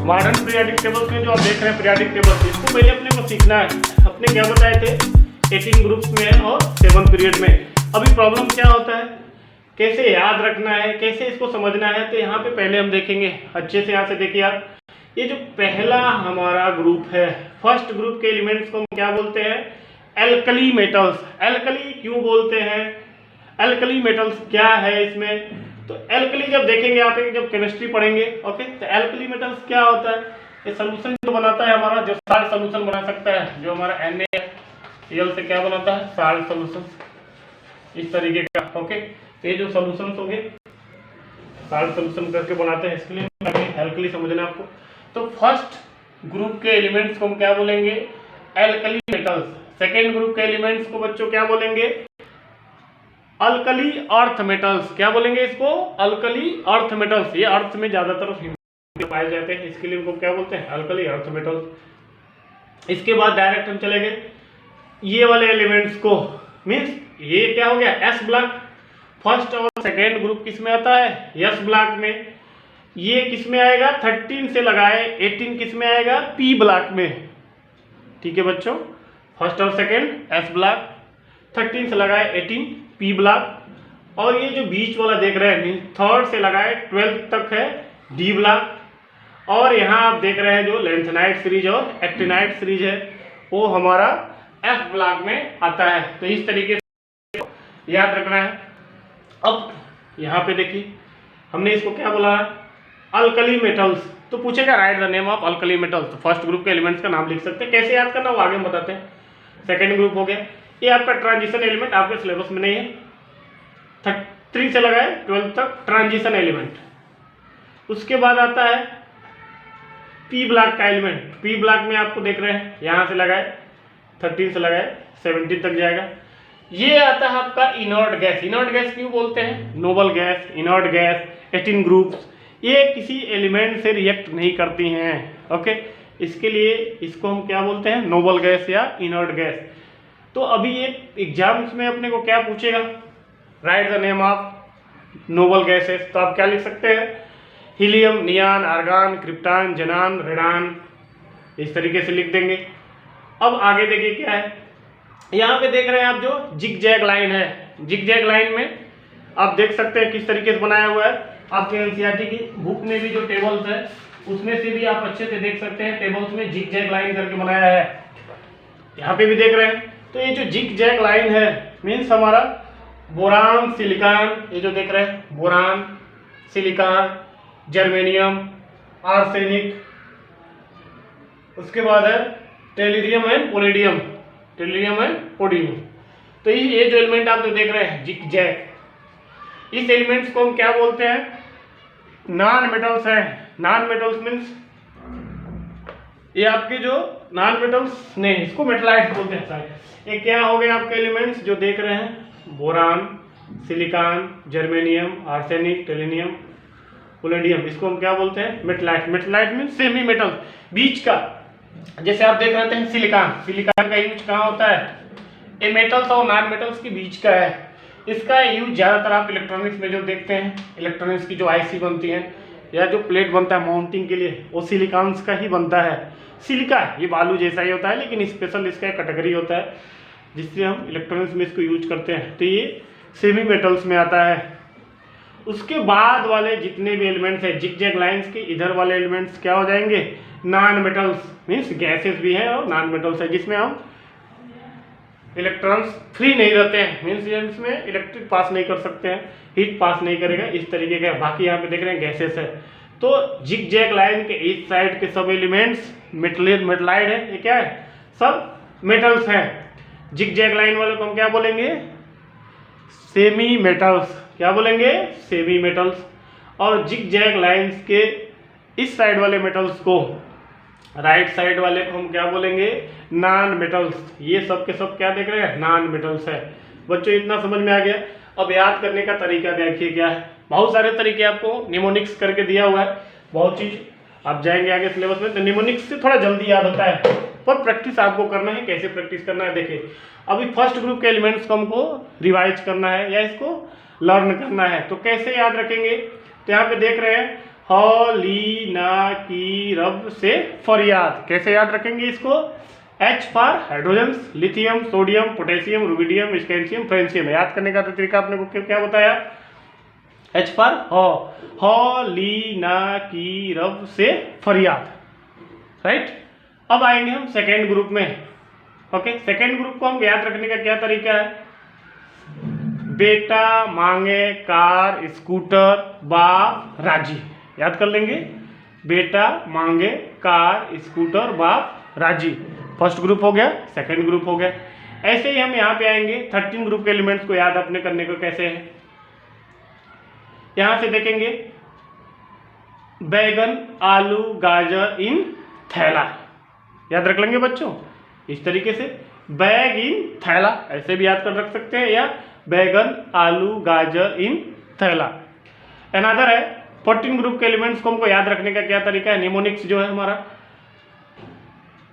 Modern periodic tables में जो आप देख रहे हैं पीरियोडिक टेबल्स, इसको पहले अपने को सीखना है। अपने क्या बताए थे 18 ग्रुप्स में और 7 पीरियड में। अभी प्रॉब्लम क्या होता है, कैसे याद रखना है, कैसे इसको समझना है, तो यहाँ पे पहले हम देखेंगे अच्छे से। यहाँ से देखिए आप, ये जो पहला हमारा ग्रुप है, फर्स्ट ग्रुप के एलिमेंट्स को हम क्या बोलते हैं, एल्कली मेटल्स। एल्कली क्यों बोलते हैं, एल्कली मेटल्स क्या है इसमें, तो एल्कली जब देखेंगे आप जब केमिस्ट्री पढ़ेंगे, ओके, तो एल्कली मेटल्स क्या होता है, ये सोल्यूशन जो बनाता है हमारा, जो साल्ट सोल्यूशन बना सकता है, जो हमारा NaCl से क्या बनाता है, साल्ट सोल्यूशन, इस तरीके का। ओके, तो ये जो सोल्यूशन हो गए साल्ट सोल्यूशन करके बनाते हैं, इसके लिए एल्कली समझना आपको। तो फर्स्ट ग्रुप के एलिमेंट्स को हम क्या बोलेंगे, एल्कली मेटल्स। सेकेंड ग्रुप के एलिमेंट्स को बच्चों क्या बोलेंगे, अल्कली अर्थ मेटल्स। क्या बोलेंगे इसको, अल्कली अर्थ मेटल्स। ये अर्थ में ज्यादातर पाए जाते हैं, इसके लिए इनको क्या बोलते हैं, अल्कली अर्थ मेटल्स। इसके बाद डायरेक्ट हम चले गए ये वाले एलिमेंट्स को, मीन्स ये क्या हो गया, एस ब्लॉक। फर्स्ट और सेकेंड ग्रुप किस में आता है, एस ब्लॉक में। ये किस में आएगा, 13 से लगाए 18 किस में आएगा, पी ब्लॉक में। ठीक है बच्चों, फर्स्ट और सेकेंड एस ब्लॉक, 13 से लगाए 18 पी ब्लॉक, और ये जो बीच वाला देख रहे हैं थर्ड से लगाए 12 तक है डी ब्लॉक, और यहाँ आप देख रहे हैं जो लेंथेनाइट सीरीज और एक्टिनाइट सीरीज है वो हमारा एफ ब्लॉक में आता है। तो इस तरीके से याद रखना है। अब यहाँ पे देखिए हमने इसको क्या बोला है, अल्कली मेटल्स। तो पूछेगा right the name of alkali metals, तो फर्स्ट ग्रुप के एलिमेंट्स का नाम लिख सकते हैं। कैसे याद करना वो आगे हम बताते हैं। सेकेंड ग्रुप हो गया, ये आपका ट्रांजिशन एलिमेंट, आपके सिलेबस में नहीं है, 3 से लगाए 12 तक ट्रांजिशन एलिमेंट। उसके बाद आता है पी ब्लॉक का एलिमेंट। पी ब्लॉक में आपको देख रहे हैं यहाँ से लगाए 13 से लगाए 17 तक जाएगा। ये आता है आपका इनर्ट गैस। इनर्ट गैस क्यों बोलते हैं, noble gas, inert gas, 18 groups, ये किसी एलिमेंट से रिएक्ट नहीं करती हैं। ओके, इसके लिए इसको हम क्या बोलते हैं, नोबल गैस या इनर्ट गैस। तो अभी ये एग्जाम्स में अपने को क्या पूछेगा, right the name of noble gases. तो आप क्या लिख सकते हैं, हीलियम, नियान, आर्गन, क्रिप्टॉन, जेनान, रेडान, इस तरीके से लिख देंगे। अब आगे देखिए क्या है, यहाँ पे देख रहे हैं आप जो जिग जैग लाइन है, जिग जैग लाइन में आप देख सकते हैं किस तरीके से बनाया हुआ है। आपके एनसीईआरटी की बुक में भी जो टेबल्स है उसमें से भी आप अच्छे से देख सकते हैं, टेबल्स में जिग जैग लाइन करके बनाया है, यहाँ पे भी देख रहे हैं। तो ये जो जिग जैग लाइन है मीन्स हमारा बोरान, सिलिकॉन, ये जो देख रहे हैं बोरान, सिलिकॉन, जर्मेनियम, आर्सेनिक, उसके बाद है टेलिरियम एंड पोलेडियम, टेलिरियम एंड पोडियम। तो ये जो एलिमेंट आप जो देख रहे हैं जिग जैग, इस एलिमेंट्स को हम क्या बोलते हैं, नॉन मेटल्स है। नॉन मेटल्स मीन्स ये आपके जो नॉन मेटल्स नहीं, इसको मेटलाइट्स बोलते हैं सारे। ये क्या हो गए आपके एलिमेंट्स जो देख रहे हैं, boron, silicon, germanium, arsenic, tellurium, polonium, इसको हम क्या बोलते हैं, metalloid. Metalloid means semi metal, बीच का। जैसे आप देख रहे हैं सिलिकॉन, सिलिकॉन का यूज कहाँ होता है, ये मेटल्स और नॉन मेटल्स के बीच का है। इसका यूज ज़्यादातर आप इलेक्ट्रॉनिक्स में जो देखते हैं, इलेक्ट्रॉनिक्स की जो आईसी बनती है या जो प्लेट बनता है माउंटिंग के लिए, वो सिलिकॉन्स का ही बनता है। सिलिका ये बालू जैसा ही होता है, लेकिन स्पेशल इसका कैटेगरी होता है जिससे हम इलेक्ट्रॉनिक्स में इसको यूज करते हैं। तो ये सेमी मेटल्स में आता है। उसके बाद वाले जितने भी एलिमेंट्स हैं जिग जैग लाइंस के इधर वाले एलिमेंट्स क्या हो जाएंगे, नॉन मेटल्स, मीन्स गैसेस भी हैं और नॉन मेटल्स है, जिसमें हम इलेक्ट्रॉन्स फ्री नहीं रहते हैं, मीन्स इसमें इलेक्ट्रिक पास नहीं कर सकते हैं, हीट पास नहीं करेगा, इस तरीके का। बाकी यहाँ पे देख रहे हैं गैसेस है। तो जिग जैग लाइन के इस साइड के सब एलिमेंट्स मेटलाइड है, ये क्या है, सब मेटल्स हैं। जिग जैग लाइन वाले को हम क्या बोलेंगे, सेमी मेटल्स। क्या बोलेंगे, सेमी मेटल्स। और जिग जैग लाइंस के इस साइड वाले मेटल्स को, राइट साइड वाले को हम क्या बोलेंगे, नॉन मेटल्स। ये सब के सब क्या देख रहे हैं, नॉन मेटल्स है। बच्चों इतना समझ में आ गया। अब याद करने का तरीका देखिए क्या है, बहुत सारे तरीके आपको निमोनिक्स करके दिया हुआ है, बहुत चीज आप जाएंगे आगे सिलेबस में, तो निमोनिक्स से थोड़ा जल्दी याद होता है, पर प्रैक्टिस आपको करना है। कैसे प्रैक्टिस करना है देखिए, अभी फर्स्ट ग्रुप के एलिमेंट्स को हमको रिवाइज करना है या इसको लर्न करना है, तो कैसे याद रखेंगे। तो यहाँ पे देख रहे हैं हौली ना की रब से फरियाद। कैसे याद रखेंगे इसको? H for hydrogens, lithium, sodium, potassium, rubidium, caesium, francium. याद करने का तरीका आपने को क्या बताया? H फॉर हौली ना की रब से फरियाद, राइट। अब आएंगे हम सेकेंड ग्रुप में। ओके, सेकेंड ग्रुप को हम याद रखने का क्या तरीका है? बेटा मांगे कार, स्कूटर, बाप राजी। याद कर लेंगे, बेटा मांगे कार, स्कूटर, बाप राजी। फर्स्ट ग्रुप हो गया, सेकंड ग्रुप हो गया। ऐसे ही हम यहाँ पे आएंगे 13 ग्रुप के एलिमेंट्स को याद अपने करने को कैसे है। यहां से देखेंगे, बैगन, आलू, गाजर इन थैला। याद रख लेंगे बच्चों इस तरीके से, बैग इन थैला ऐसे भी याद कर रख सकते हैं, या बैगन, आलू, गाजर इन थैला। अनदर है 14 ग्रुप के एलिमेंट्स को हमको याद रखने का क्या तरीका है? निमोनिक्स जो है हमारा,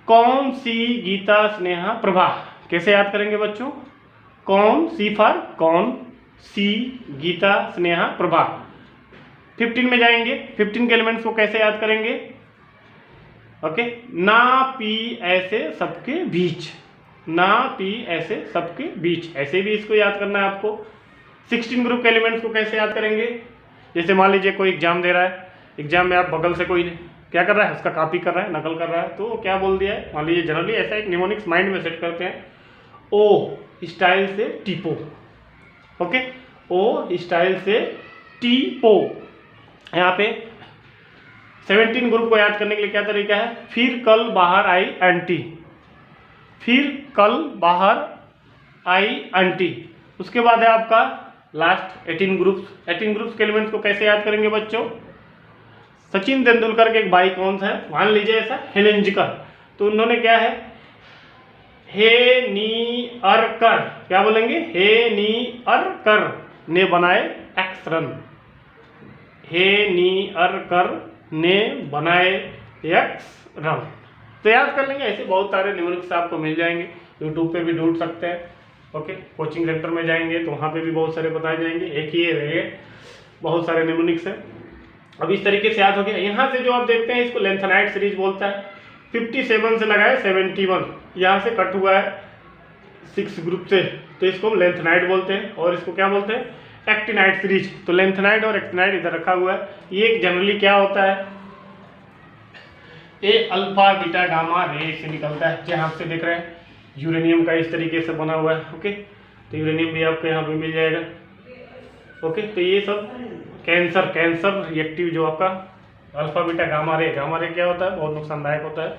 कौन, सी, गीता, स्नेहा, प्रभा। कैसे याद करेंगे बच्चों? कौन, सी फॉर कौन, सी, गीता, स्नेहा, प्रभा। 15 में जाएंगे, 15 के एलिमेंट्स को कैसे याद करेंगे? ओके, ना पी ऐसे सबके बीच, ना पी ऐसे सबके बीच, ऐसे भी इसको याद करना है आपको। 16 ग्रुप के एलिमेंट्स को कैसे याद करेंगे? जैसे मान लीजिए कोई एग्जाम दे रहा है, एग्जाम में आप बगल से कोई क्या कर रहा है, उसका कॉपी कर रहा है, नकल कर रहा है, तो क्या बोल दिया है? मान लीजिए जनरली ऐसा एक निमोनिक्स माइंड में सेट करते हैं, ओ स्टाइल से टीपो। ओके, ओ स्टाइल से टीपो। यहाँ पे 17 ग्रुप को याद करने के लिए क्या तरीका है? फिर कल बाहर आई आंटी, फिर कल बाहर आई आंटी। उसके बाद है आपका लास्ट 18 ग्रुप्स। 18 ग्रुप्स के एलिमेंट्स को कैसे याद करेंगे बच्चों? सचिन तेंदुलकर के एक भाई कौन सा है? मान लीजिए ऐसा हेलेंजकर, तो उन्होंने क्या है? हे नी अर कर। क्या बोलेंगे? हे नी अर कर ने बनाए एक्स रन। हे नी अर कर ने बनाए एक्स रन। तो याद कर लेंगे, ऐसे बहुत सारे निमोनिक्स आपको मिल जाएंगे, यूट्यूब पे भी ढूंढ सकते हैं। ओके, कोचिंग सेंटर में जाएंगे तो वहाँ पे भी बहुत सारे बताए जाएंगे, एक ही है, बहुत सारे निमोनिक्स है। अब इस तरीके से याद हो गया। यहाँ से जो आप देखते हैं इसको लेंथेनाइट सीरीज बोलता है। 57 से लगाए 71, यहाँ से कट हुआ है 6 ग्रुप से, तो इसको हम लेंथेनाइट बोलते हैं। और इसको क्या बोलते हैं? Actinide series. तो लेंथेनाइट और एक्टिनाइट इधर रखा हुआ है। ये जनरली क्या होता है? ये अल्फा बीटा गामा रे से निकलता है, जहाँ से देख रहे हैं यूरेनियम का इस तरीके से बना हुआ है। ओके, तो यूरेनियम भी आपको यहाँ पे मिल जाएगा। ओके, तो ये सब कैंसर रिएक्टिव जो आपका अल्फा बीटा गामा रे क्या होता है? बहुत नुकसानदायक होता है।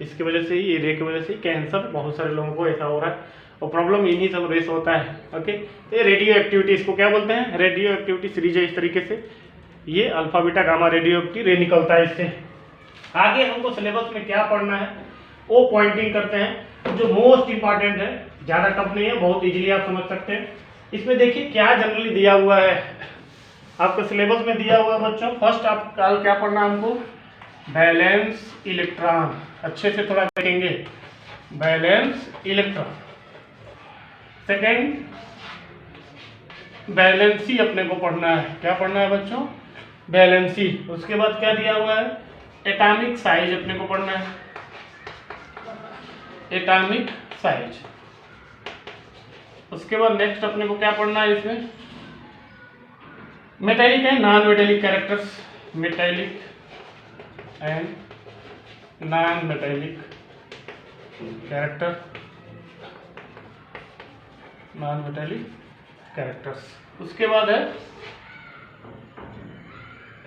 इसकी वजह से ही, ये रे की वजह से कैंसर बहुत सारे लोगों को ऐसा हो रहा है, और प्रॉब्लम इन्हीं सब रेस होता है। ओके, तो ये रेडियो एक्टिविटी, इसको क्या बोलते हैं? रेडियो एक्टिविटी सीरीज है इस तरीके से। ये alpha beta gamma radio active रे निकलता है इससे। आगे हमको सिलेबस में क्या पढ़ना है वो पॉइंटिंग करते हैं, जो मोस्ट इंपॉर्टेंट है, ज़्यादा टफ नहीं है, बहुत इजीली आप समझ सकते हैं। इसमें देखिए क्या जनरली दिया हुआ है आपको सिलेबस में दिया हुआ है बच्चों। फर्स्ट आप कल क्या पढ़ना है हमको? Balance electron. अच्छे से थोड़ा देखेंगे, बैलेंस इलेक्ट्रॉन। सेकेंड बैलेंसी अपने को पढ़ना है। क्या पढ़ना है बच्चों? बैलेंसी। उसके बाद क्या दिया हुआ है? एटॉमिक साइज अपने को पढ़ना है, एटॉमिक साइज। उसके बाद नेक्स्ट अपने को क्या पढ़ना है इसमें? Metallic and non metallic characters, metallic and non metallic character, non metallic characters. उसके बाद है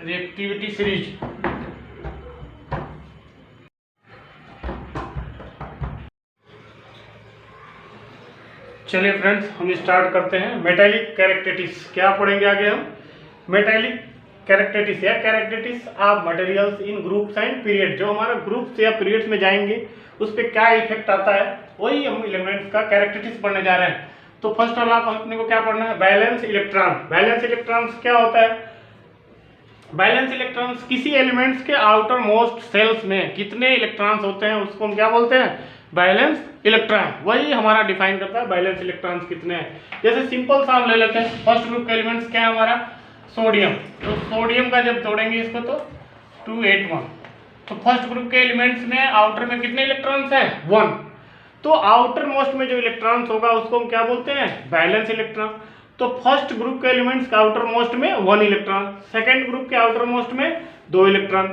रिएक्टिविटी सीरीज। चलिए फ्रेंड्स, हम स्टार्ट करते हैं। मेटेलिक कैरेक्टरिस्टिक्स क्या पढ़ेंगे आगे हम? मेटेलिक कैरेक्टरिस्टिक्स या characteristics of materials in groups and period. जो हमारा ग्रुप्स या पीरियड्स में जाएंगे उस पर क्या इफेक्ट आता है, वही हम एलिमेंट्स का कैरेक्टरिस्टिक्स पढ़ने जा रहे हैं। तो फर्स्ट ऑल आप अपने को क्या पढ़ना है? Balance electron. बैलेंस इलेक्ट्रॉन्स क्या होता है? बैलेंस इलेक्ट्रॉन्स किसी एलिमेंट्स के आउटर मोस्ट सेल्स में कितने इलेक्ट्रॉन्स होते हैं उसको हम क्या बोलते हैं? Balance electron. वही हमारा डिफाइन करता है बैलेंस इलेक्ट्रॉन्स कितने हैं। जैसे सिंपल सा हम ले लेते हैं, फर्स्ट ग्रुप के एलिमेंट्स क्या है हमारा? सोडियम, तो सोडियम का जब तोड़ेंगे इसको तो 281। तो फर्स्ट ग्रुप के एलिमेंट्स में आउटर में कितने इलेक्ट्रॉन्स हैं? 1। तो आउटर मोस्ट में जो इलेक्ट्रॉन्स होगा उसको हम क्या बोलते हैं? Balance electron. तो फर्स्ट ग्रुप के एलिमेंट्स का आउटर मोस्ट में 1 इलेक्ट्रॉन, सेकेंड ग्रुप के आउटर मोस्ट में 2 इलेक्ट्रॉन,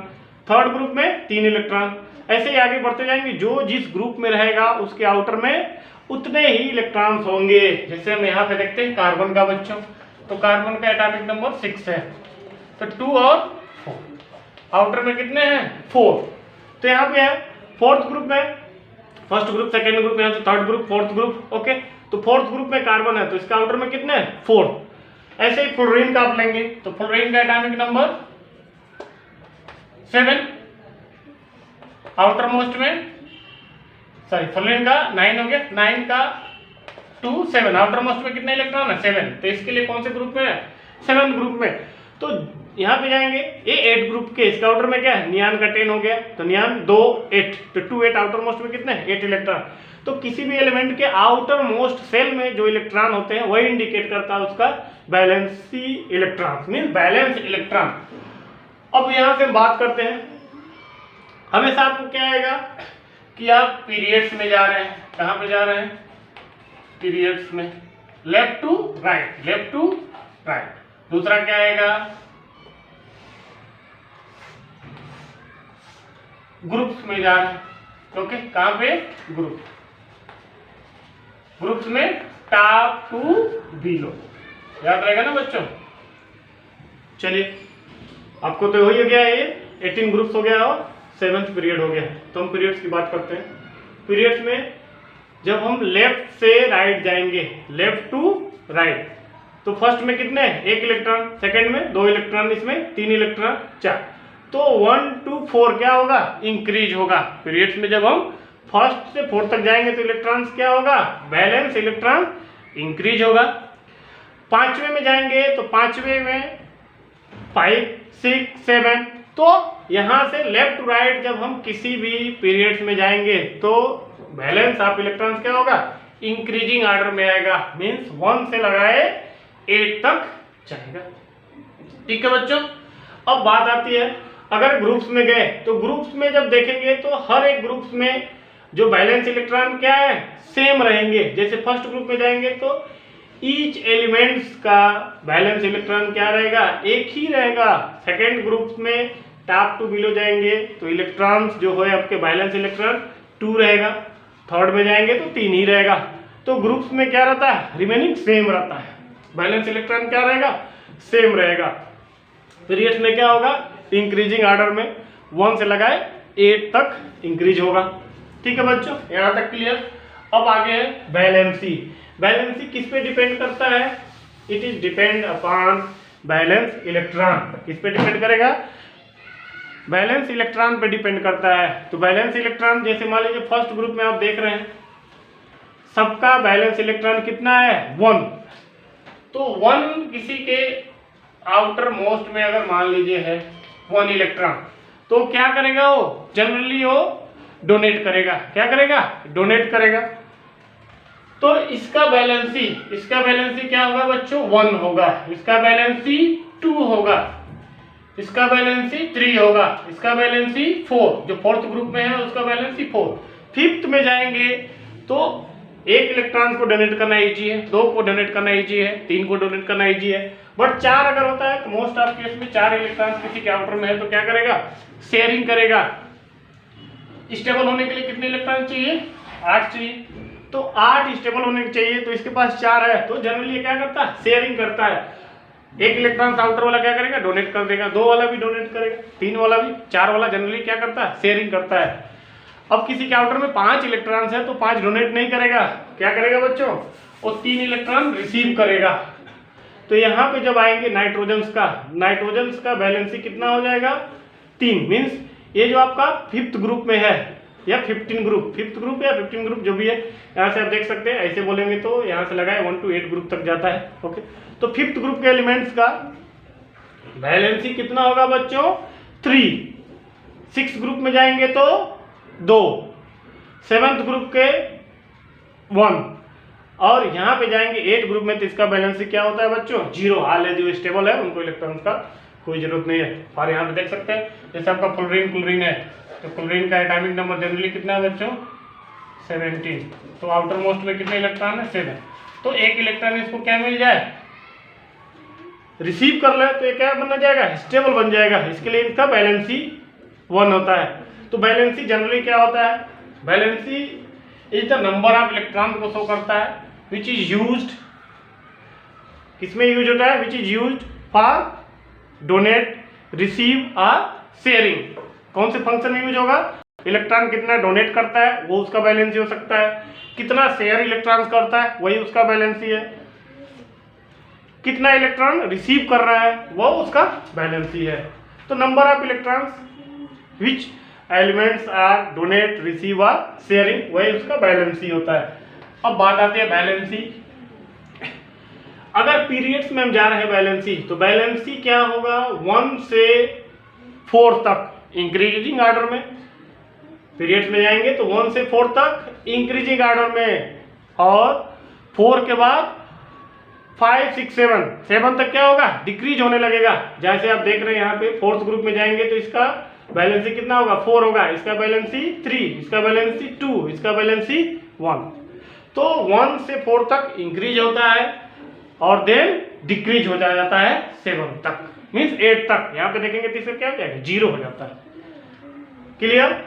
थर्ड ग्रुप में 3 इलेक्ट्रॉन। ऐसे ही आगे बढ़ते जाएंगे, जो जिस ग्रुप में रहेगा उसके आउटर में उतने ही इलेक्ट्रॉन्स होंगे। जैसे हम यहाँ पे देखते हैं कार्बन का बच्चों, तो कार्बन का एटॉमिक नंबर 6 है, तो 2 और 4, आउटर में कितने हैं? 4। तो यहाँ पे है फोर्थ ग्रुप में, फर्स्ट ग्रुप, सेकेंड ग्रुप, यहाँ से third group, fourth group. Okay, तो फोर्थ ग्रुप में कार्बन है तो इसका आउटर में कितने हैं? 4। ऐसे ही फ्लोरीन का आप लेंगे तो फ्लोरीन का एटॉमिक नंबर 7, आउटर मोस्ट में, सॉरी फ्लोरीन का 9 हो गया, 9 का 2 7, आउटर मोस्ट में कितने इलेक्ट्रॉन है? 7। तो इसके लिए कौन से ग्रुप में है? 7th ग्रुप में। तो यहाँ पे जाएंगे ये 8 ग्रुप के, इसका आउटर में क्या है? नियान का 10 हो गया, तो नियान 2 8, तो 2 8, आउटर मोस्ट में कितने? 8 इलेक्ट्रॉन। तो किसी भी एलिमेंट के आउटर मोस्ट सेल में जो इलेक्ट्रॉन होते हैं वही इंडिकेट करता है उसका valency electron, mean balance electron. अब यहाँ से हम बात करते हैं, हमेशा आपको क्या आएगा कि आप पीरियड्स में जा रहे हैं। कहाँ पे जा रहे हैं? पीरियड्स में, left to right, left to right. दूसरा क्या आएगा? ग्रुप्स में जा रहे हैं। ओके, कहाँ पे? ग्रुप, ग्रुप्स में टॉप टू बिलो, याद रहेगा ना बच्चों। चलिए, आपको तो हो ही गया, ये 18 ग्रुप्स हो गया और 7th पीरियड हो गया। तो हम पीरियड्स की बात करते हैं। पीरियड्स में जब हम लेफ्ट से राइट जाएंगे, लेफ्ट टू राइट, तो फर्स्ट में कितने? 1 इलेक्ट्रॉन, सेकंड में 2 इलेक्ट्रॉन, इसमें 3 इलेक्ट्रॉन, 4। तो 1 to 4 क्या होगा? इंक्रीज होगा। पीरियड्स में जब हम फर्स्ट से 4 तक जाएंगे तो इलेक्ट्रॉन्स क्या होगा? बैलेंस इलेक्ट्रॉन इंक्रीज होगा। 5वें में जाएंगे तो 5वें में 5 6 7, तो यहाँ से लेफ्ट टू राइट जब हम किसी भी पीरियड्स में जाएंगे तो बैलेंस ऑफ इलेक्ट्रॉन्स क्या होगा? इंक्रीजिंग ऑर्डर में आएगा, मीन्स 1 से लगाए 8 तक जाएगा। ठीक है बच्चों। अब बात आती है, अगर ग्रुप्स में गए तो ग्रुप्स में जब देखेंगे तो हर एक ग्रुप्स में जो बैलेंस इलेक्ट्रॉन क्या है? सेम रहेंगे। जैसे फर्स्ट ग्रुप में जाएंगे तो ईच एलिमेंट्स का बैलेंस इलेक्ट्रॉन क्या रहेगा? एक ही रहेगा। सेकेंड ग्रुप में टॉप टू बिलो जाएंगे तो इलेक्ट्रॉन्स जो है आपके बैलेंस इलेक्ट्रॉन 2 रहेगा। थर्ड में जाएंगे तो 3 ही रहेगा। तो ग्रुप्स में क्या रहता है? रिमेनिंग सेम रहता है, बैलेंस इलेक्ट्रॉन क्या रहेगा? सेम रहेगा। पीरियड्स में क्या होगा? इंक्रीजिंग ऑर्डर में 1 से लगाए 8 तक इंक्रीज होगा। ठीक है बच्चों, यहाँ तक क्लियर। अब आगे है बैलेंसी। बैलेंसी किस पे डिपेंड करता है? It is depend upon balance electron. किस पे डिपेंड करेगा? बैलेंस इलेक्ट्रॉन पे डिपेंड करता है। तो बैलेंस इलेक्ट्रॉन, जैसे मान लीजिए फर्स्ट ग्रुप में आप देख रहे हैं सबका बैलेंस इलेक्ट्रॉन कितना है? 1। तो 1 किसी के आउटर मोस्ट में अगर मान लीजिए है 1 इलेक्ट्रॉन, तो क्या करेगा वो? जनरली वो डोनेट करेगा। क्या करेगा? डोनेट करेगा। तो इसका बैलेंसी क्या होगा बच्चों? 1 होगा। इसका बैलेंसी 2 होगा, इसका बैलेंसी 3 होगा, इसका बैलेंसी 4, जो फोर्थ ग्रुप में है उसका बैलेंसी 4। फिफ्थ में जाएंगे तो 1 इलेक्ट्रॉन को डोनेट करना इजी है, 2 को डोनेट करना इजी है, 3 को डोनेट करना इजी है। बट 4 अगर होता है तो मोस्ट ऑफ केस में 4 इलेक्ट्रॉन किसी के आउटर में है तो क्या करेगा? शेयरिंग करेगा। स्टेबल होने के लिए कितने इलेक्ट्रॉन चाहिए? 8 चाहिए। तो 8 स्टेबल होने चाहिए, तो इसके पास 4 है, तो जनरली क्या करता है? शेयरिंग करता है। 1 इलेक्ट्रॉन आउटर वाला क्या करेगा? डोनेट कर देगा। 2 वाला भी डोनेट करेगा, 3 वाला भी, 4 वाला जनरली क्या करता है? शेयरिंग करता है। अब किसी के आउटर में 5 इलेक्ट्रॉन्स है तो 5 डोनेट नहीं करेगा। क्या करेगा बच्चों? वो 3 इलेक्ट्रॉन रिसीव करेगा। तो यहाँ पे जब आएंगे नाइट्रोजन्स का बैलेंसी कितना हो जाएगा? 3। मीन्स ये जो आपका फिफ्थ ग्रुप में है या 15 ग्रुप, फिफ्थ ग्रुप या 15 ग्रुप जो भी है, यहाँ से आप देख सकते हैं। ऐसे बोलेंगे तो यहाँ से लगाए 1 to 8 ग्रुप तक जाता है। ओके, तो फिफ्थ ग्रुप के एलिमेंट्स का बैलेंसी कितना होगा बच्चों? 3। 6th ग्रुप में जाएंगे तो 2, 7th ग्रुप के 1, और यहाँ पे जाएंगे 8 ग्रुप में, तो इसका वैलेंसी क्या होता है बच्चों? 0। हाल जो स्टेबल है उनको इलेक्ट्रॉन्स का कोई जरूरत नहीं है। और यहाँ पे देख सकते हैं जैसे आपका क्लोरीन है, तो क्लोरीन का एटॉमिक नंबर जनरली कितना है बच्चों? 17। तो आउटर मोस्ट में कितने इलेक्ट्रॉन है? 7। तो एक इलेक्ट्रॉन इसको क्या मिल जाए? रिसीव कर ले तो ये क्या बन जाएगा? स्टेबल बन जाएगा। इसके लिए इसका वैलेंसी 1 होता है। तो वैलेंसी जनरली क्या होता है? Valency is the number of electron को शो करता है विच इज यूज्ड, किसमें यूज होता है? Which is used for donate, receive और शेयरिंग। कौन से फंक्शन में यूज होगा? इलेक्ट्रॉन कितना डोनेट करता है वो उसका बैलेंसी हो सकता है, कितना शेयर इलेक्ट्रॉन्स करता है वही उसका बैलेंसी है, कितना इलेक्ट्रॉन रिसीव कर रहा है वो उसका बैलेंसी है। तो number of electrons which elements are donate, receive और शेयरिंग वही उसका बैलेंसी होता है। अब बात आती है बैलेंसी। अगर पीरियड्स में हम जा रहे हैं बैलेंसी, तो बैलेंसी क्या होगा? 1 से 4 तक इंक्रीजिंग ऑर्डर में। पीरियड्स में जाएंगे तो 1 से 4 तक इंक्रीजिंग ऑर्डर में, और 4 के बाद 5, 6, 7 तक क्या होगा? डिक्रीज होने लगेगा। जैसे आप देख रहे हैं यहाँ पे 4th ग्रुप में जाएंगे तो इसका बैलेंसी कितना होगा? 4 होगा, इसका बैलेंसी 3, इसका बैलेंसी 2, इसका बैलेंसी 1। तो 1 से 4 तक इंक्रीज होता है और देन डिक्रीज हो जाता है 7 तक, मीन्स 8 तक। यहाँ पे देखेंगे तो इसका क्या हो जाएगा? 0 हो जाता है। क्लियर?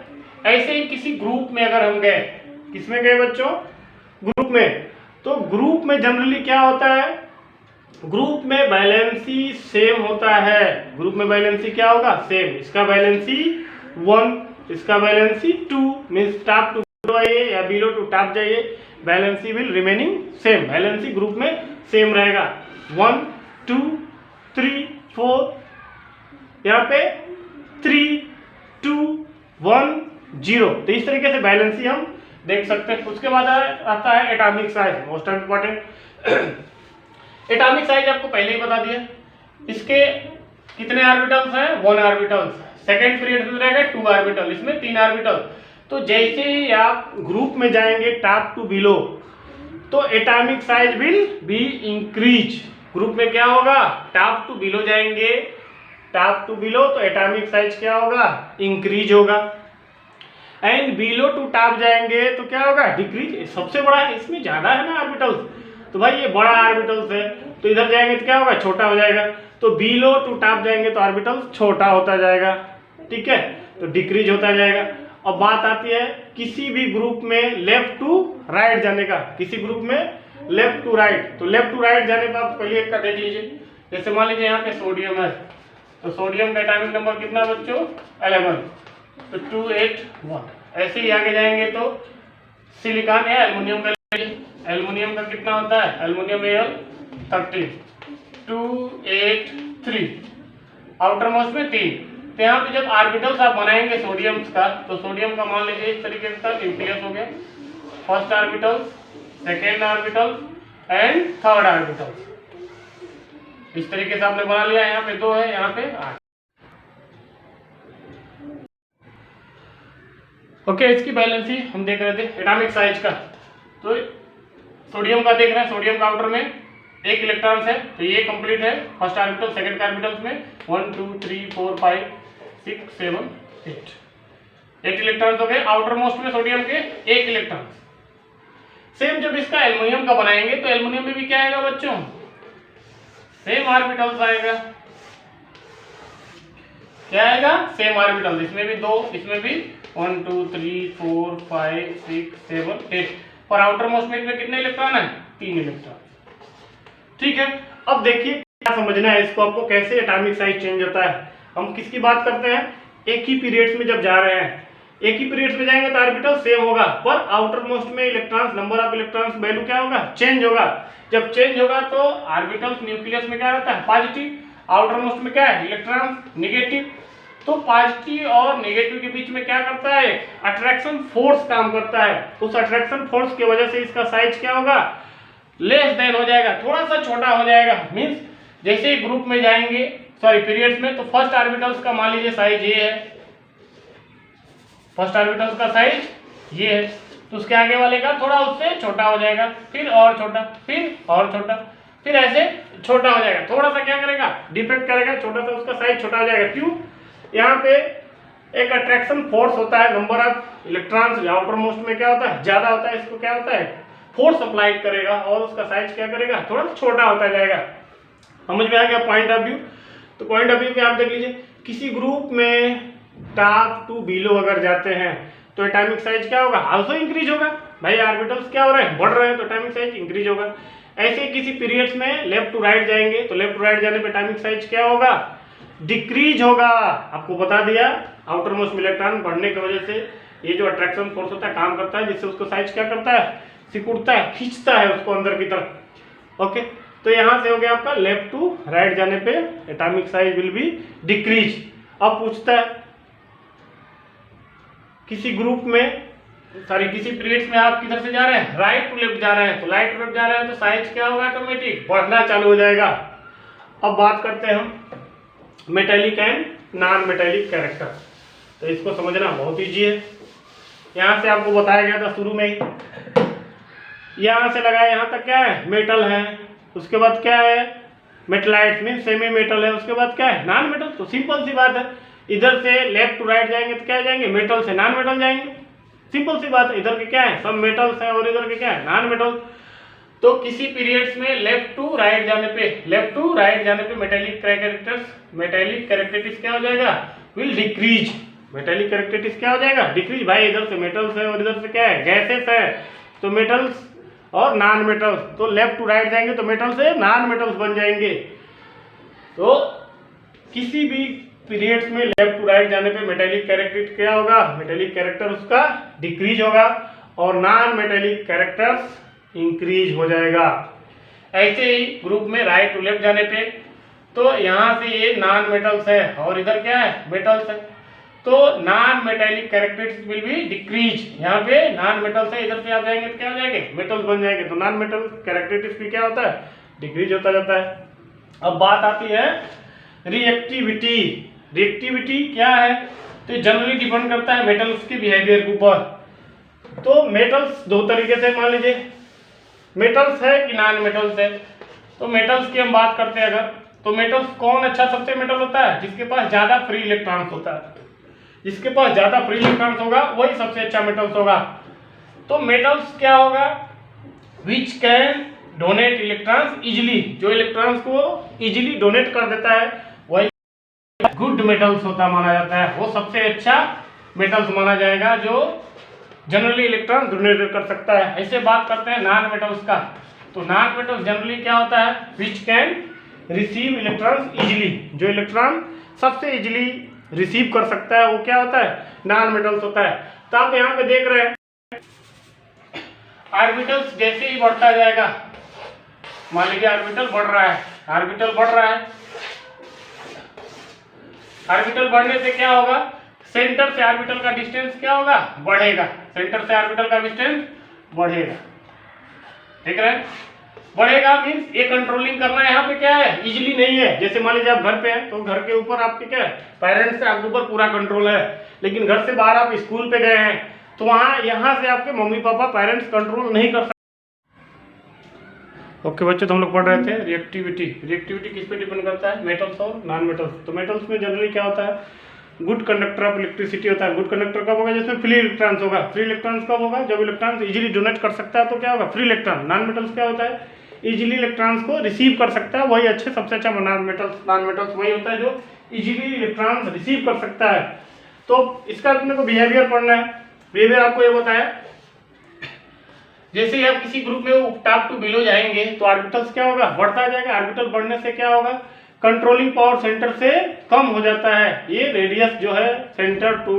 ऐसे ही किसी ग्रुप में अगर हम गए, किसमें गए बच्चों? ग्रुप में। तो ग्रुप में जनरली क्या होता है? ग्रुप में बैलेंसी सेम होता है। ग्रुप में बैलेंसी क्या होगा? सेम। इसका बैलेंसी 1, इसका valency 2, means top to below आइए या बिलो टू टॉप जाइए, valency will remaining same. Valency group में सेम रहेगा। 1, 2, 3, 4, यहाँ पे 3, 2, 1, 0। तो इस तरीके से बैलेंसी हम देख सकते हैं। उसके बाद आता है atomic size, most important. Atomic size आपको पहले ही बता दिया। इसके कितने ऑर्बिटल्स हैं? 1 ऑर्बिटल्स। सेकेंड पीरियड में रहेगा 2 ऑर्बिटल, इसमें 3 ऑर्बिटल। तो जैसे ही आप ग्रुप में जाएंगे टॉप टू बिलो, तो atomic size will be increase. Group में क्या होगा? टॉप टू बिलो जाएंगे, टॉप टू बिलो, तो एटॉमिक साइज क्या होगा? इंक्रीज होगा। एंड बिलो टू टॉप जाएंगे तो क्या होगा? डिक्रीज। सबसे बड़ा है, इसमें ज्यादा है ना ऑर्बिटल्स, तो भाई ये बड़ा ऑर्बिटल्स है, तो इधर जाएंगे तो क्या होगा? छोटा हो जाएगा। तो बिलो टू टॉप जाएंगे तो ऑर्बिटल्स छोटा होता जाएगा। ठीक है, तो डिक्रीज होता जाएगा। अब बात आती है किसी भी ग्रुप में लेफ्ट टू राइट जाने का। किसी ग्रुप में लेफ्ट टू राइट, तो लेफ्ट टू राइट जाने का आप पहले एक का देख लीजिए। जैसे मान लीजिए यहाँ पे सोडियम है, तो सोडियम का एटॉमिक नंबर कितना बच्चों? 11, तो 2, 8, 1। ऐसे ही आगे जाएंगे तो सिलिकॉन है, एल्युमिनियम का, एल्युमिनियम का कितना होता है? एल्युमिनियम Al 13, 2, 8, 3, आउटर मोस्ट में 3। तो यहाँ पे जब ऑर्बिटल्स आप बनाएंगे सोडियम का, तो सोडियम का मान लीजिए इस तरीके से न्यूक्लियस हो गया, first orbital, second orbital and third orbital. इस तरीके से आपने बना लिया। यहाँ पे 2 है, यहाँ पे 8। ओके, इसकी बैलेंसी हम देख रहे थे एटॉमिक साइज का। तो सोडियम का देख रहे हैं, सोडियम का आउटर में 1 इलेक्ट्रॉन है, तो ये कंप्लीट है। फर्स्ट ऑर्बिटल, सेकंड ऑर्बिटल्स में 1, 2, 3, 4, 5, 6, 7, 8 इलेक्ट्रॉन्स हो गए। आउटर मोस्ट में सोडियम के 1 इलेक्ट्रॉन। सेम जब इसका एल्युमिनियम का बनाएंगे तो एल्युमिनियम में भी क्या आएगा बच्चों? सेम ऑर्बिटल्स आएगा। क्या आएगा? Same orbital. इसमें भी 2, इसमें भी 1, 2, 3, 4, 5, 6, 7, 8। और आउटर मोस्ट में कितने इलेक्ट्रॉन है? 3 इलेक्ट्रॉन। ठीक है, अब देखिए क्या समझना है इसको आपको, कैसे एटॉमिक साइज चेंज होता है। हम किसकी बात करते हैं? एक ही पीरियड्स में जब जा रहे हैं, एक ही पीरियड्स में जाएंगे तो ऑर्बिटल सेम होगा, पर आउटर मोस्ट में electrons, number of electrons value क्या होगा? चेंज होगा। जब चेंज होगा तो ऑर्बिटल्स न्यूक्लियस में क्या रहता है? पॉजिटिव, आउटर मोस्ट में क्या है? Electron negative. तो पॉजिटिव और नेगेटिव के बीच में क्या करता है? अट्रैक्शन फोर्स काम करता है। उस अट्रैक्शन फोर्स की वजह से इसका साइज क्या होगा? लेस देन हो जाएगा, थोड़ा सा छोटा हो जाएगा। मीन्स जैसे ही ग्रुप में जाएंगे, सॉरी पीरियड्स में, तो फर्स्ट ऑर्बिटल्स का मान लीजिए साइज ये है, फर्स्ट ऑर्बिटल्स का साइज ये है, तो उसके आगे वाले का थोड़ा उससे छोटा हो जाएगा, फिर और छोटा, फिर और छोटा, फिर ऐसे छोटा हो जाएगा। थोड़ा सा क्या करेगा, डिफेक्ट करेगा, छोटा सा उसका साइज छोटा हो जाएगा। क्यों? यहाँ पे एक अट्रैक्शन फोर्स होता है, number of electrons outer most में क्या होता है, ज्यादा होता है, इसको क्या होता है, फोर्स अप्लाई करेगा और उसका साइज क्या करेगा, थोड़ा छोटा होता जाएगा। समझ में आ गया पॉइंट ऑफ व्यू? तो पॉइंट ऑफ व्यू पे आप देख लीजिए, किसी ग्रुप में टॉप टू बिलो अगर जाते हैं तो एटॉमिक साइज क्या होगा, आल्सो इंक्रीज होगा। भाई ऑर्बिटल्स क्या हो रहे हैं, बढ़ रहे हैं, तो एटॉमिक साइज इंक्रीज होगा। ऐसे ही किसी पीरियड्स में लेफ्ट टू राइट जाएंगे तो लेफ्ट टू राइट जाने पे एटॉमिक साइज क्या होगा, डिक्रीज होगा। आपको बता दिया, आउटर मोस्ट में इलेक्ट्रॉन बढ़ने की वजह से ये जो अट्रैक्शन फोर्स होता है काम करता है, जिससे उसको साइज क्या करता है, सिकुड़ता है, खींचता है उसको अंदर की तरफ। ओके, तो यहां से हो गया आपका लेफ्ट टू राइट जाने पे atomic size will be decrease. अब पूछता है किसी ग्रुप में किसी पीरियड्स में आप किधर से जा रहे हैं, राइट टू लेफ्ट जा रहे हैं, तो राइट टू लेफ्ट जा रहे हैं तो साइज क्या होगा, ऑटोमेटिक बढ़ना चालू हो जाएगा। अब बात करते हैं हम metallic and non metallic character. तो इसको समझना बहुत ईजी है। यहाँ से आपको बताया गया था शुरू में ही, यहाँ से लगाया यहाँ तक क्या है, मेटल है, उसके बाद क्या है, मेटलाइट मीन सेमी मेटल है, उसके बाद क्या है, नॉन मेटल। तो सिंपल सी बात है, इधर से लेफ्ट टू राइट जाएंगे तो क्या जाएंगे, मेटल से नॉन मेटल जाएंगे। सिंपल सी बात है, इधर के क्या है, सब मेटल्स है और इधर के क्या है, नॉन मेटल। तो किसी पीरियड्स में लेफ्ट टू राइट जाने पे मेटेलिक कैरेक्टरिस्टिक्स क्या हो जाएगा, विल डिक्रीज। मेटेलिक कैरेक्टरिस्टिक्स क्या हो जाएगा, डिक्रीज। भाई इधर से मेटल्स है और इधर से क्या है, गैसेस है, तो मेटल्स और नॉन मेटल्स, तो लेफ्ट टू राइट जाएंगे तो मेटल से नॉन मेटल्स बन जाएंगे। तो किसी भी पीरियड्स में लेफ्ट टू राइट जाने पे मेटेलिक कैरेक्टर क्या होगा, मेटेलिक कैरेक्टर उसका डिक्रीज होगा और नॉन मेटेलिक कैरेक्टर्स इंक्रीज हो जाएगा। ऐसे ही ग्रुप में राइट टू लेफ्ट जाने पे, तो यहाँ से ये नॉन मेटल्स है और इधर क्या है, मेटल्स है, तो non metallic characteristics will be decrease. यहाँ पे नॉन मेटल्स है, इधर से आप जाएंगे तो क्या हो जाएंगे, मेटल्स बन जाएंगे, तो नॉन मेटल कैरेक्टरिस्टिक्स भी क्या होता है, डिक्रीज होता जाता है। अब बात आती है रिएक्टिविटी। रिएक्टिविटी क्या है, तो जनरली डिपेंड करता है मेटल्स के बिहेवियर के ऊपर। तो मेटल्स दो तरीके से, मान लीजिए मेटल्स है कि नॉन मेटल्स है। तो मेटल्स की हम बात करते हैं अगर, तो मेटल्स कौन अच्छा सबसे मेटल होता है, जिसके पास ज्यादा फ्री इलेक्ट्रॉन्स होता है, जिसके पास ज्यादा फ्री इलेक्ट्रॉन्स होगा वही सबसे अच्छा मेटल्स होगा। तो मेटल्स क्या होगा, which can donate electrons easily, जो इलेक्ट्रॉन्स को इजिली डोनेट कर देता है वही गुड मेटल्स होता माना जाता है, वो सबसे अच्छा मेटल्स माना जाएगा जो जनरली इलेक्ट्रॉन डोनेट कर सकता है। ऐसे बात करते हैं नॉन मेटल्स का, तो नॉन मेटल्स जनरली क्या होता है, which can receive electrons easily, जो इलेक्ट्रॉन सबसे इजिली रिसीव कर सकता है वो क्या होता है, नॉन मेटल्स होता है। तो आप यहाँ पे देख रहे हैं ऑर्बिटल्स जैसे ही बढ़ता जाएगा, मान लीजिए ऑर्बिटल बढ़ रहा है, ऑर्बिटल बढ़ रहा है, ऑर्बिटल बढ़ने से क्या होगा, सेंटर से ऑर्बिटल का डिस्टेंस क्या होगा, बढ़ेगा, सेंटर से ऑर्बिटल का डिस्टेंस बढ़ेगा, ठीक है, बढ़ेगा मींस ये कंट्रोलिंग करना यहाँ पे क्या है, इजीली नहीं है। जैसे मान लीजिए आप घर पे हैं तो घर के ऊपर आपके क्या है, पेरेंट्स से आपके ऊपर पूरा कंट्रोल है, लेकिन घर से बाहर आप स्कूल पे गए हैं तो वहाँ यहाँ से आपके मम्मी पापा पेरेंट्स कंट्रोल नहीं कर सकते। ओके बच्चे, तो हम लोग पढ़ रहे थे रिएक्टिविटी। रिएक्टिविटी किस पे डिपेंड करता है, मेटल्स और नॉन मेटल्स। तो मेटल्स में जनरली क्या होता है, गुड कंडक्टर ऑफ इलेक्ट्रिसिटी होता है। गुड कंडक्टर कब होगा, जिसमें फ्री इलेक्ट्रॉन्स होगा। फ्री इलेक्ट्रॉन्स कब होगा, जब इलेक्ट्रॉन्स इजीली डोनेट कर सकता है तो क्या होगा, फ्री इलेक्ट्रॉन। नॉन मेटल्स क्या होता है, इजीली इलेक्ट्रॉन्स को रिसीव कर सकता है, वही अच्छे सबसे अच्छा नॉन मेटल्स वही होता है जो इजीली इलेक्ट्रॉन्स रिसीव कर सकता है। तो इसका अपने को बिहेवियर पढ़ना है। बिहेवियर आपको ये बताया, जैसे ही आप किसी ग्रुप में टॉप टू बिलो जाएंगे तो ऑर्बिटल्स क्या होगा, बढ़ता जाएगा। ऑर्बिटल बढ़ने से क्या होगा, कंट्रोलिंग पावर सेंटर से कम हो जाता है। ये रेडियस जो है सेंटर टू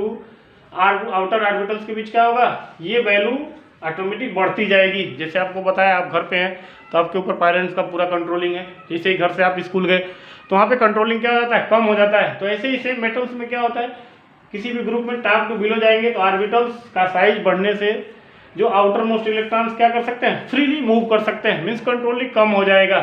आउटर ऑर्बिटल्स के बीच क्या होगा, ये वैल्यू ऑटोमेटिक बढ़ती जाएगी। जैसे आपको बताया आप घर पे हैं तो आपके ऊपर पेरेंट्स का पूरा कंट्रोलिंग है। जैसे ही घर से आप स्कूल गए तो वहाँ पे कंट्रोलिंग क्या हो जाता है, कम हो जाता है। तो ऐसे ही सेम मेटल्स में क्या होता है, किसी भी ग्रुप में टॉप टू बिलो जाएंगे तो ऑर्बिटल्स का साइज बढ़ने से जो आउटर मोस्ट इलेक्ट्रॉन्स क्या कर सकते हैं, फ्रीली मूव कर सकते हैं, मीन्स कंट्रोलिंग कम हो जाएगा।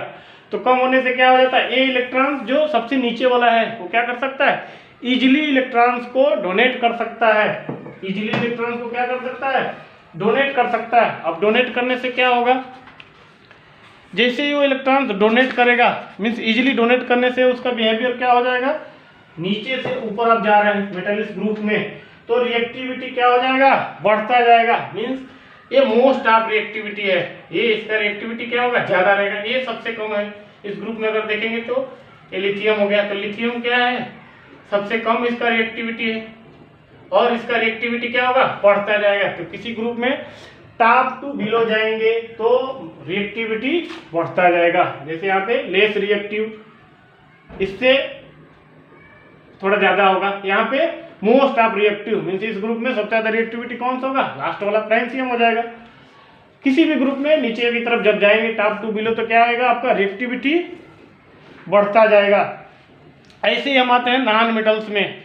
तो कम होने से क्या हो जाता है, ये इलेक्ट्रॉन्स जो सबसे नीचे वाला है वो क्या कर सकता है, इजिली इलेक्ट्रॉन्स को डोनेट कर सकता है। इजिली इलेक्ट्रॉन्स को क्या कर सकता है, डोनेट कर सकता है। अब डोनेट करने से क्या होगा, जैसे ही वो इलेक्ट्रॉन डोनेट करेगा, मीन्स इजीली डोनेट करने से उसका बिहेवियर क्या हो जाएगा, नीचे से ऊपर आप जा रहे हैं मेटलिक ग्रुप में, तो रिएक्टिविटी क्या हो जाएगा, बढ़ता जाएगा। मीन्स ये मोस्ट ऑफ रिएक्टिविटी है, ये इसका रिएक्टिविटी क्या होगा, ज्यादा रहेगा। ये सबसे कम है इस ग्रुप में। अगर देखेंगे तो ये लिथियम हो गया, तो लिथियम क्या है, सबसे कम इसका रिएक्टिविटी है, और इसका रिएक्टिविटी क्या होगा, बढ़ता जाएगा। तो किसी ग्रुप में टॉप टू बिलो जाएंगे तो रिएक्टिविटी बढ़ता जाएगा। जैसे यहाँ पे लेस रिएक्टिव, इससे थोड़ा ज्यादा होगा। यहाँ पे मोस्ट ऑफ रिएक्टिव मीन्स इस ग्रुप में सबसे ज्यादा रिएक्टिविटी कौन सा होगा, लास्ट वाला फ्रांसियम हो जाएगा। किसी भी ग्रुप में नीचे की तरफ जब जाएंगे टॉप टू बिलो, तो क्या आएगा, आपका रिएक्टिविटी बढ़ता जाएगा। ऐसे ही हम आते हैं नॉन मेटल्स में।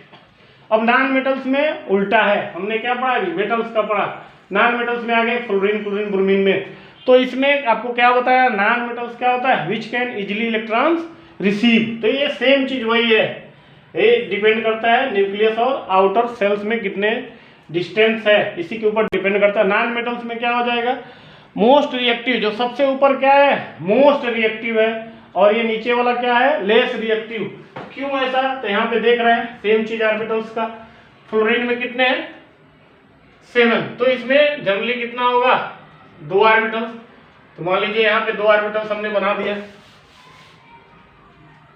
अब नॉन मेटल्स में उल्टा है, हमने क्या पढ़ा अभी, मेटल्स का पढ़ा, नॉन मेटल्स में आ गए फ्लोरीन, क्लोरीन, ब्रोमीन में। तो इसमें आपको क्या बताया, नॉन मेटल्स क्या होता है, which can easily electrons receive. तो ये सेम चीज वही है, ये डिपेंड करता है न्यूक्लियस और आउटर सेल्स में कितने डिस्टेंस है, इसी के ऊपर डिपेंड करता है। नॉन मेटल्स में क्या हो जाएगा, मोस्ट रिएक्टिव, जो सबसे ऊपर क्या है, मोस्ट रिएक्टिव है, और ये नीचे वाला क्या है, लेस रिएक्टिव। क्यों ऐसा, तो यहाँ पे देख रहे हैं सेम चीज ऑर्बिटल्स का। फ्लोरीन में कितने हैं, 7, तो इसमें जनरली कितना होगा, 2 ऑर्बिटल्स। तो मान लीजिए यहाँ पे 2 ऑर्बिटल्स हमने बना दिया,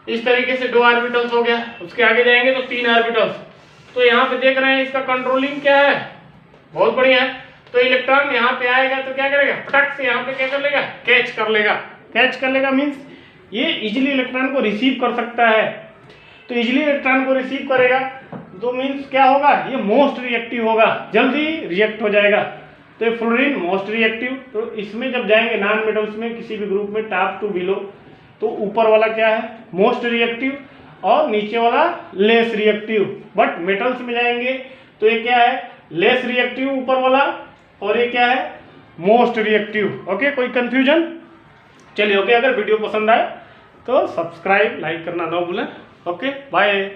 इस तरीके से 2 ऑर्बिटल्स हो गया। उसके आगे जाएंगे तो 3 ऑर्बिटल्स। तो यहाँ पे देख रहे हैं इसका कंट्रोलिंग क्या है, बहुत बढ़िया है। तो इलेक्ट्रॉन यहाँ पे आएगा तो क्या करेगा, फटक से यहाँ पे क्या कर लेगा, कैच कर लेगा। कैच कर लेगा मीन्स ये इजिली इलेक्ट्रॉन को रिसीव कर सकता है। तो इजिली इलेक्ट्रॉन को रिसीव करेगा तो मीन्स क्या होगा, ये मोस्ट रिएक्टिव होगा, जल्दी रिएक्ट हो जाएगा। तो ये फ्लोरीन मोस्ट रिएक्टिव। तो इसमें जब जाएंगे नॉन मेटल्स में किसी भी ग्रुप में टॉप टू बिलो, तो ऊपर वाला क्या है, मोस्ट रिएक्टिव, और नीचे वाला लेस रिएक्टिव। बट मेटल्स में जाएंगे तो ये क्या है, लेस रिएक्टिव ऊपर वाला, और ये क्या है, मोस्ट रिएक्टिव। ओके, कोई कंफ्यूजन, चलिए ओके। अगर वीडियो पसंद आए तो सब्सक्राइब, लाइक करना ना भूलें। Okay, bye.